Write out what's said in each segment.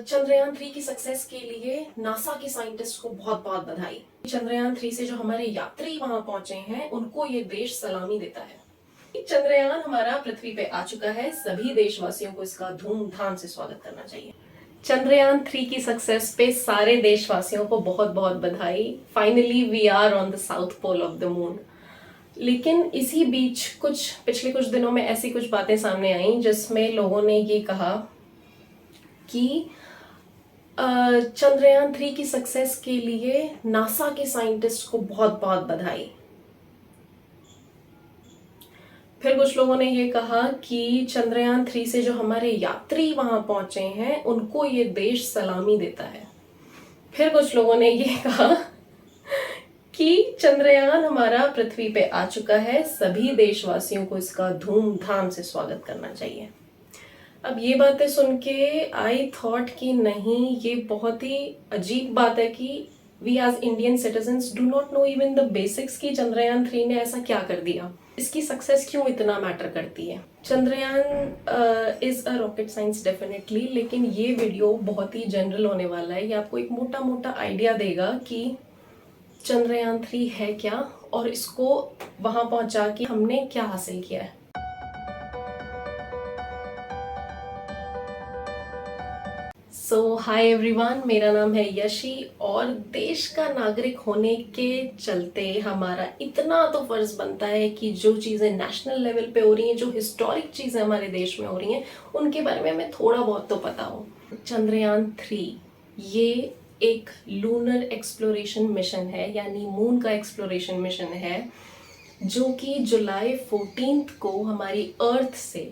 चंद्रयान 3 की सक्सेस के लिए नासा के साइंटिस्ट को बहुत बहुत बधाई। चंद्रयान 3 से जो हमारे यात्री वहां पहुंचे हैं उनको ये देश सलामी देता है। चंद्रयान हमारा पृथ्वी पे आ चुका है, सभी देशवासियों को इसका धूमधाम से स्वागत करना चाहिए। चंद्रयान 3 की सक्सेस पे सारे देशवासियों को बहुत बहुत बधाई। Finally we are on the south pole of the moon. लेकिन इसी बीच पिछले कुछ दिनों में ऐसी कुछ बातें सामने आई जिसमें लोगों ने ये कहा कि चंद्रयान 3 की सक्सेस के लिए नासा के साइंटिस्ट को बहुत बहुत बधाई। फिर कुछ लोगों ने ये कहा कि चंद्रयान 3 से जो हमारे यात्री वहां पहुंचे हैं उनको ये देश सलामी देता है। फिर कुछ लोगों ने ये कहा कि चंद्रयान हमारा पृथ्वी पे आ चुका है, सभी देशवासियों को इसका धूमधाम से स्वागत करना चाहिए। अब ये बातें सुन के आई थॉट कि नहीं, ये बहुत ही अजीब बात है कि we as Indian citizens do not know even the basics कि चंद्रयान 3 ने ऐसा क्या कर दिया, इसकी सक्सेस क्यों इतना मैटर करती है। Chandrayaan is a rocket science definitely, लेकिन ये वीडियो बहुत ही जनरल होने वाला है। ये आपको एक मोटा मोटा आइडिया देगा कि चंद्रयान 3 है क्या और इसको वहां पहुंचा के हमने क्या हासिल किया है। सो हाय एवरीवन, मेरा नाम है यशी और देश का नागरिक होने के चलते हमारा इतना तो फर्ज बनता है कि जो चीज़ें नेशनल लेवल पे हो रही हैं, जो हिस्टोरिक चीज़ें हमारे देश में हो रही हैं, उनके बारे में हमें थोड़ा बहुत तो पता हो। चंद्रयान 3 ये एक लूनर एक्सप्लोरेशन मिशन है, यानी मून का एक्सप्लोरेशन मिशन है, जो कि जुलाई 14 को हमारी अर्थ से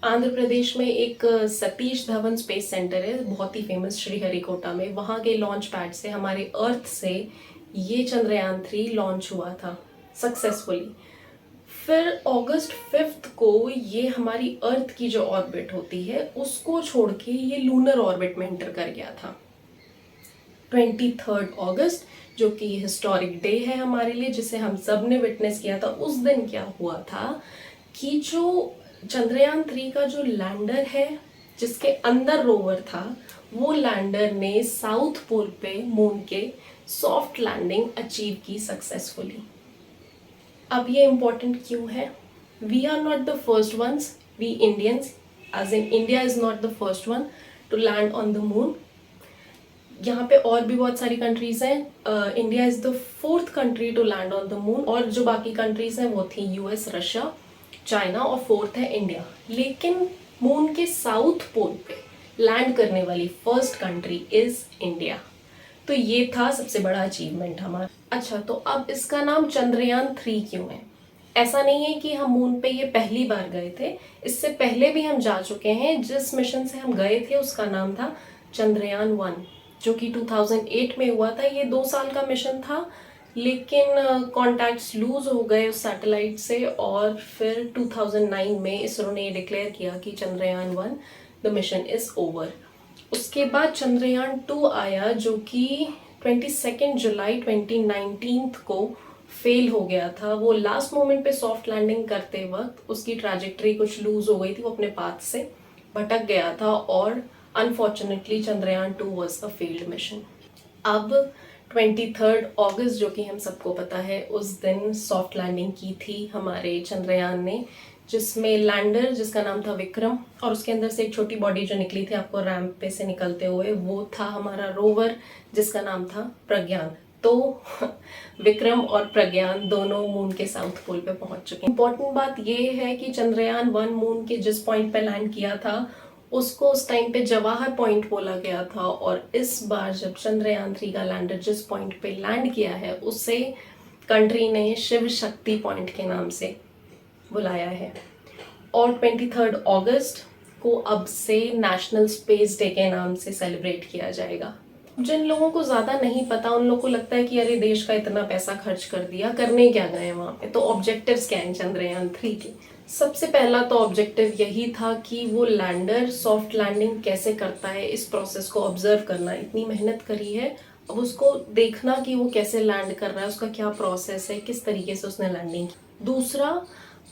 आंध्र प्रदेश में एक सतीश धवन स्पेस सेंटर है, बहुत ही फेमस, श्रीहरिकोटा में, वहाँ के लॉन्च पैड से हमारे अर्थ से ये चंद्रयान 3 लॉन्च हुआ था सक्सेसफुली। फिर अगस्त 5 को ये हमारी अर्थ की जो ऑर्बिट होती है उसको छोड़ के ये लूनर ऑर्बिट में एंटर कर गया था 23 अगस्त, जो कि हिस्टोरिक डे है हमारे लिए, जिसे हम सब ने विटनेस किया था। उस दिन क्या हुआ था कि जो चंद्रयान 3 का जो लैंडर है जिसके अंदर रोवर था, वो लैंडर ने साउथ पोल पे मून के सॉफ्ट लैंडिंग अचीव की सक्सेसफुली। अब ये इम्पोर्टेंट क्यों है? We are not the first ones, we Indians as in India is not the first one to land on the moon. यहाँ पे और भी बहुत सारी कंट्रीज हैं। India is the 4th country to land on the moon, और जो बाकी कंट्रीज हैं वो थी यूएस, रशिया, चाइना, और 4th है इंडिया। लेकिन मून के साउथ पोल पे लैंड करने वाली फर्स्ट कंट्री इज इंडिया। तो ये था सबसे बड़ा अचीवमेंट हमारा। अच्छा, तो अब इसका नाम चंद्रयान 3 क्यों है? ऐसा नहीं है कि हम मून पे ये पहली बार गए थे, इससे पहले भी हम जा चुके हैं। जिस मिशन से हम गए थे उसका नाम था चंद्रयान 1, जो कि 2008 में हुआ था। ये 2 साल का मिशन था, लेकिन कॉन्टैक्ट्स लूज हो गए उस सैटेलाइट से, और फिर 2009 में इसरो ने डिक्लेयर किया कि Chandrayaan 1 the mission is over. उसके बाद चंद्रयान 2 आया, जो कि 22 जुलाई 2019 को फेल हो गया था। वो लास्ट मोमेंट पे सॉफ्ट लैंडिंग करते वक्त उसकी ट्रैजेक्टरी कुछ लूज हो गई थी, वो अपने पाथ से भटक गया था, और unfortunately Chandrayaan 2 was a failed mission. अब 23 अगस्त, जो कि हम सबको पता है, उस दिन सॉफ्ट लैंडिंग की थी हमारे चंद्रयान ने, जिसमें लैंडर जिसका नाम था विक्रम, और उसके अंदर से एक छोटी बॉडी जो निकली थी आपको रैंप पे से निकलते हुए, वो था हमारा रोवर जिसका नाम था प्रज्ञान। तो विक्रम और प्रज्ञान दोनों मून के साउथ पोल पे पहुंच चुके हैं। इंपॉर्टेंट बात ये है कि चंद्रयान 1 मून के जिस पॉइंट पे लैंड किया था उसको उस टाइम पे जवाहर पॉइंट बोला गया था, और इस बार जब चंद्रयान 3 का लैंडर जिस पॉइंट पे लैंड किया है उसे कंट्री ने शिव शक्ति पॉइंट के नाम से बुलाया है। और 23 अगस्त को अब से नेशनल स्पेस डे के नाम से सेलिब्रेट किया जाएगा। जिन लोगों को ज़्यादा नहीं पता, उन लोगों को लगता है कि अरे देश का इतना पैसा खर्च कर दिया, करने क्या गए वहाँ पे। तो ऑब्जेक्टिव्स क्या हैं चंद्रयान 3 के? सबसे पहला तो ऑब्जेक्टिव यही था कि वो लैंडर सॉफ्ट लैंडिंग कैसे करता है, इस प्रोसेस को ऑब्जर्व करना। इतनी मेहनत करी है, अब उसको देखना कि वो कैसे लैंड कर रहा है, उसका क्या प्रोसेस है, किस तरीके से उसने लैंडिंग की। दूसरा,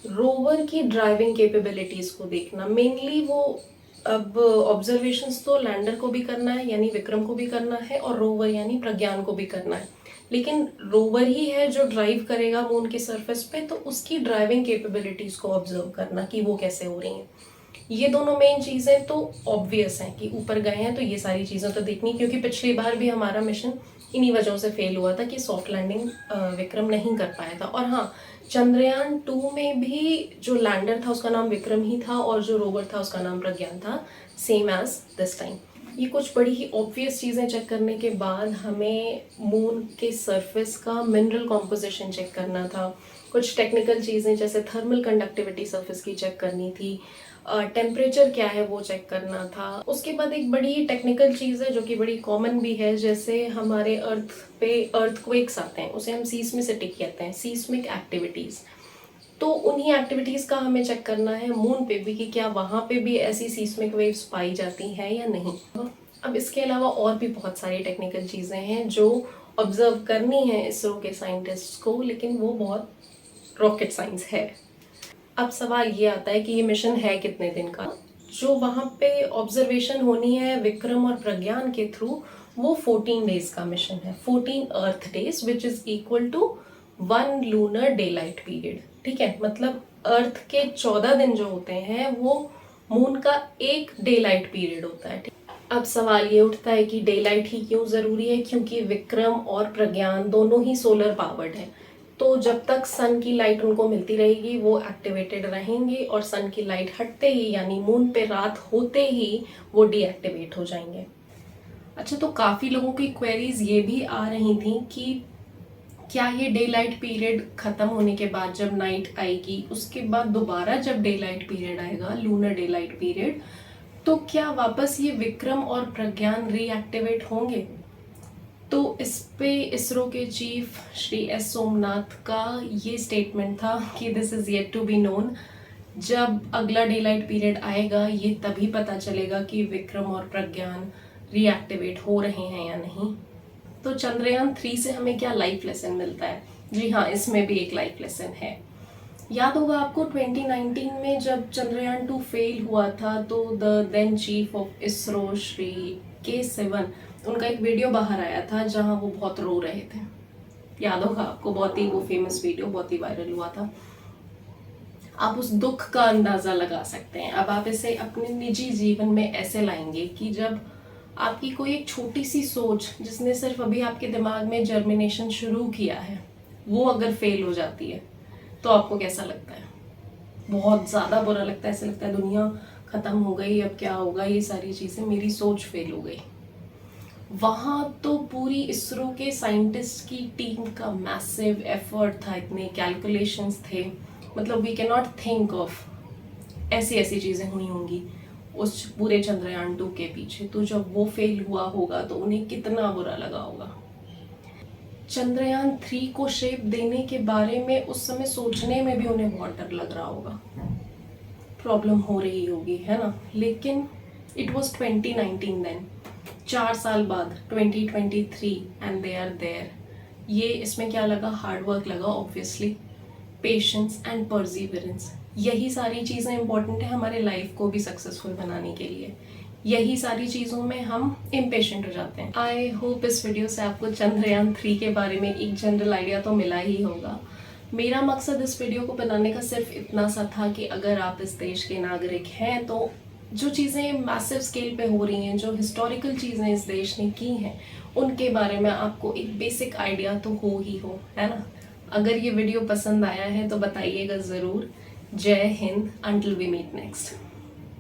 रोवर की ड्राइविंग कैपेबिलिटीज़ को देखना। मेनली वो अब ऑब्जर्वेशंस तो लैंडर को भी करना है यानी विक्रम को भी करना है, और रोवर यानी प्रज्ञान को भी करना है, लेकिन रोवर ही है जो ड्राइव करेगा मून के सरफेस पे, तो उसकी ड्राइविंग कैपेबिलिटीज को ऑब्जर्व करना कि वो कैसे हो रही हैं। ये दोनों मेन चीज़ें तो ऑब्वियस हैं कि ऊपर गए हैं तो ये सारी चीज़ें तो देखनी, क्योंकि पिछली बार भी हमारा मिशन इन्हीं वजहों से फेल हुआ था कि सॉफ्ट लैंडिंग विक्रम नहीं कर पाया था। और हाँ, चंद्रयान 2 में भी जो लैंडर था उसका नाम विक्रम ही था और जो रोवर था उसका नाम प्रज्ञान था, सेम एज दिस टाइम। ये कुछ बड़ी ही ऑब्वियस चीज़ें चेक करने के बाद हमें मून के सरफेस का मिनरल कॉम्पोजिशन चेक करना था, कुछ टेक्निकल चीज़ें जैसे थर्मल कंडक्टिविटी सरफेस की चेक करनी थी, टेम्परेचर क्या है वो चेक करना था। उसके बाद एक बड़ी टेक्निकल चीज़ है जो कि बड़ी कॉमन भी है, जैसे हमारे अर्थ पे अर्थक्वेक्स आते हैं, उसे हम सीस्मिसिटी कहते हैं, सीस्मिक एक्टिविटीज़। तो उन्हीं एक्टिविटीज़ का हमें चेक करना है मून पे भी कि क्या वहाँ पे भी ऐसी सीस्मिक वेव्स पाई जाती हैं या नहीं। अब इसके अलावा और भी बहुत सारी टेक्निकल चीज़ें हैं जो ऑब्जर्व करनी है इसरो के साइंटिस्ट्स को, लेकिन वो बहुत रॉकेट साइंस है। अब सवाल ये आता है कि ये मिशन है कितने दिन का। जो वहाँ पे ऑब्जर्वेशन होनी है विक्रम और प्रज्ञान के थ्रू, वो 14 डेज का मिशन है, 14 earth days which is equal to 1 lunar day light period. ठीक है, मतलब अर्थ के 14 दिन जो होते हैं वो मून का एक डे लाइट पीरियड होता है। अब सवाल ये उठता है कि डे लाइट ही क्यों ज़रूरी है, क्योंकि विक्रम और प्रज्ञान दोनों ही सोलर पावर्ड है, तो जब तक सन की लाइट उनको मिलती रहेगी वो एक्टिवेटेड रहेंगे, और सन की लाइट हटते ही यानी मून पे रात होते ही वो डीएक्टिवेट हो जाएंगे। अच्छा, तो काफ़ी लोगों की क्वेरीज ये भी आ रही थी कि क्या ये डे लाइट पीरियड ख़त्म होने के बाद जब नाइट आएगी उसके बाद दोबारा जब डे लाइट पीरियड आएगा, लूनर डे लाइट पीरियड, तो क्या वापस ये विक्रम और प्रज्ञान रीएक्टिवेट होंगे? तो इस पे इसरो के चीफ श्री एस सोमनाथ का ये स्टेटमेंट था कि this is yet to be known. जब अगला डे लाइट पीरियड आएगा ये तभी पता चलेगा कि विक्रम और प्रज्ञान रीएक्टिवेट हो रहे हैं या नहीं। तो चंद्रयान 3 से हमें क्या लाइफ लेसन मिलता है? जी हाँ, इसमें भी एक लाइफ लेसन है। याद होगा आपको 2019 में जब चंद्रयान 2 फेल हुआ था तो the then chief of ISRO Shri K Sivan, उनका एक वीडियो बाहर आया था जहां वो बहुत रो रहे थे। याद होगा आपको, बहुत ही वो फेमस वीडियो बहुत ही वायरल हुआ था। आप उस दुख का अंदाजा लगा सकते हैं। अब आप इसे अपने निजी जीवन में ऐसे लाएंगे कि जब आपकी कोई एक छोटी सी सोच जिसने सिर्फ अभी आपके दिमाग में जर्मिनेशन शुरू किया है वो अगर फेल हो जाती है तो आपको कैसा लगता है? बहुत ज़्यादा बुरा लगता है, ऐसा लगता है दुनिया ख़त्म हो गई, अब क्या होगा, ये सारी चीज़ें, मेरी सोच फेल हो गई। वहाँ तो पूरी इसरो के साइंटिस्ट की टीम का मैसिव एफर्ट था, इतने कैलकुलेशंस थे, मतलब we can not think of ऐसी ऐसी चीज़ें हुई होंगी उस पूरे चंद्रयान 2 के पीछे। तो जब वो फेल हुआ होगा तो उन्हें कितना बुरा लगा होगा। चंद्रयान 3 को शेप देने के बारे में उस समय सोचने में भी उन्हें बहुत डर लग रहा होगा, प्रॉब्लम हो रही होगी, है ना। लेकिन इट वॉज 2019 देन, 4 साल बाद 2023 एंड दे आर देयर। ये इसमें क्या लगा? हार्ड वर्क लगा ऑब्वियसली, पेशेंस एंड परसिवरेंस। यही सारी चीज़ें इंपॉर्टेंट है हमारे लाइफ को भी सक्सेसफुल बनाने के लिए। यही सारी चीज़ों में हम इम्पेशेंट हो जाते हैं। आई होप इस वीडियो से आपको चंद्रयान 3 के बारे में एक जनरल आइडिया तो मिला ही होगा। मेरा मकसद इस वीडियो को बनाने का सिर्फ इतना सा था कि अगर आप इस देश के नागरिक हैं तो जो चीज़ें मैसिव स्केल पे हो रही हैं, जो हिस्टोरिकल चीज़ें इस देश ने की हैं, उनके बारे में आपको एक बेसिक आइडिया तो हो ही हो, है ना। अगर ये वीडियो पसंद आया है तो बताइएगा ज़रूर। जय Hind, until we meet next.